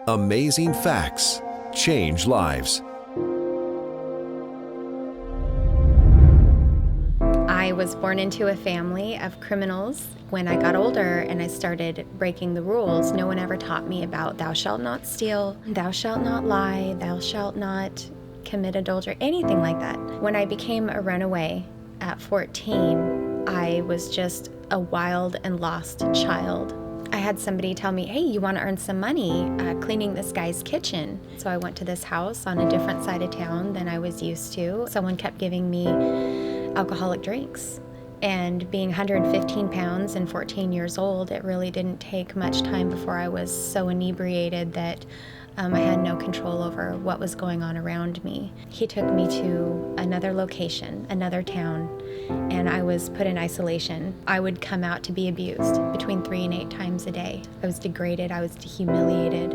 Amazing facts change lives. I was born into a family of criminals. When I got older and I started breaking the rules, no one ever taught me about thou shalt not steal, thou shalt not lie, thou shalt not commit adultery, anything like that. When I became a runaway at 14, I was just a wild and lost child. I had somebody tell me, hey, you want to earn some money cleaning this guy's kitchen. So I went to this house on a different side of town than I was used to. Someone kept giving me alcoholic drinks. And being 115 pounds and 14 years old, it really didn't take much time before I was so inebriated that I had no control over what was going on around me. He took me to another location, another town, and I was put in isolation. I would come out to be abused between 3 and 8 times a day. I was degraded, I was humiliated.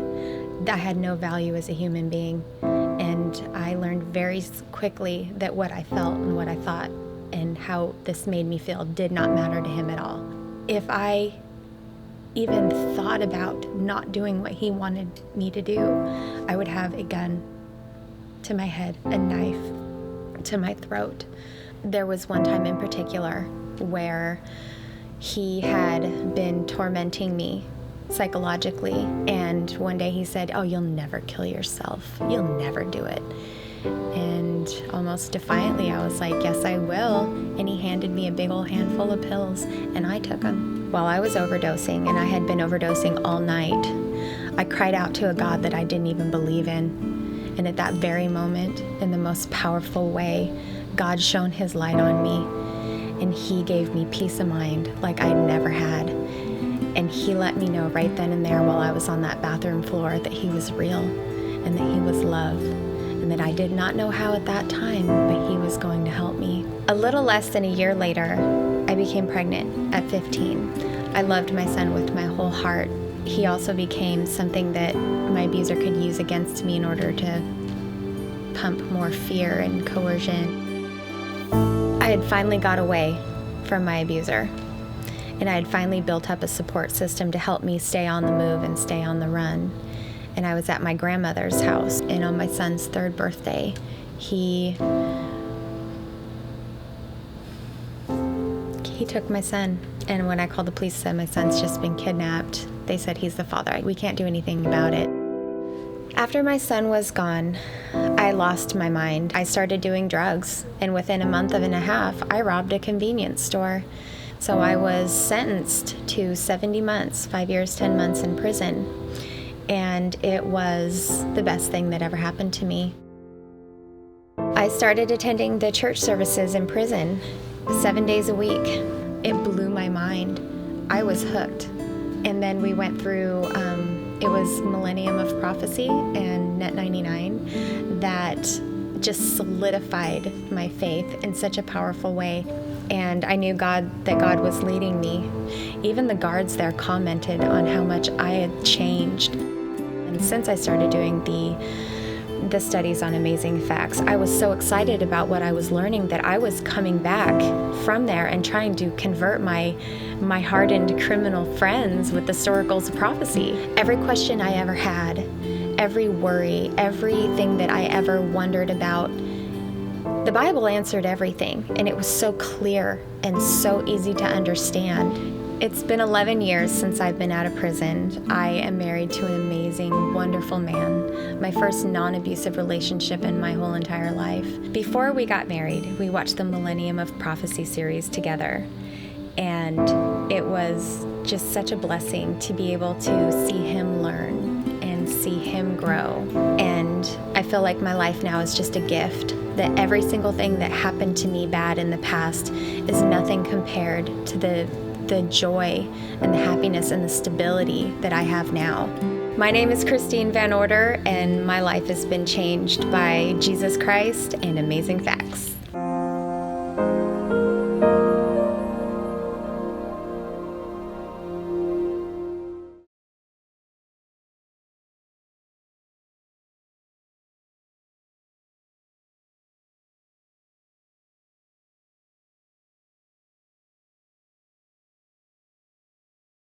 I had no value as a human being. And I learned very quickly that what I felt and what I thought and how this made me feel did not matter to him at all. If I even thought about not doing what he wanted me to do, I would have a gun to my head, a knife to my throat. There was one time in particular where he had been tormenting me psychologically, and one day he said, oh, you'll never kill yourself. You'll never do it. And almost defiantly, I was like, yes, I will. And he handed me a big old handful of pills, and I took them. While I was overdosing, and I had been overdosing all night, I cried out to a God that I didn't even believe in. And at that very moment, in the most powerful way, God shone his light on me, and he gave me peace of mind like I'd never had. And he let me know right then and there while I was on that bathroom floor that he was real and that he was love. And that I did not know how at that time, but he was going to help me. A little less than a year later, I became pregnant at 15. I loved my son with my whole heart. He also became something that my abuser could use against me in order to pump more fear and coercion. I had finally got away from my abuser, and I had finally built up a support system to help me stay on the move and stay on the run. And I was at my grandmother's house, and on my son's 3rd birthday, he took my son. And when I called the police, said my son's just been kidnapped. They said he's the father. We can't do anything about it. After my son was gone, I lost my mind. I started doing drugs, and within a month and a half, I robbed a convenience store. So I was sentenced to 70 months, 5 years, 10 months in prison. And it was the best thing that ever happened to me. I started attending the church services in prison 7 days a week. It blew my mind. I was hooked. And then we went through, it was Millennium of Prophecy and Net 99 that just solidified my faith in such a powerful way. And I knew that God was leading me. Even the guards there commented on how much I had changed. And since I started doing the studies on amazing facts, I was so excited about what I was learning that I was coming back from there and trying to convert my hardened criminal friends with the oracles of prophecy. Every question I ever had, every worry, everything that I ever wondered about, the Bible answered everything, and it was so clear and so easy to understand. It's been 11 years since I've been out of prison. I am married to an amazing, wonderful man, my first non-abusive relationship in my whole entire life. Before we got married, we watched the Millennium of Prophecy series together, and it was just such a blessing to be able to see him learn and see him grow. And I feel like my life now is just a gift, that every single thing that happened to me bad in the past is nothing compared to the joy and the happiness and the stability that I have now. My name is Christine Van Order, and my life has been changed by Jesus Christ and amazing facts.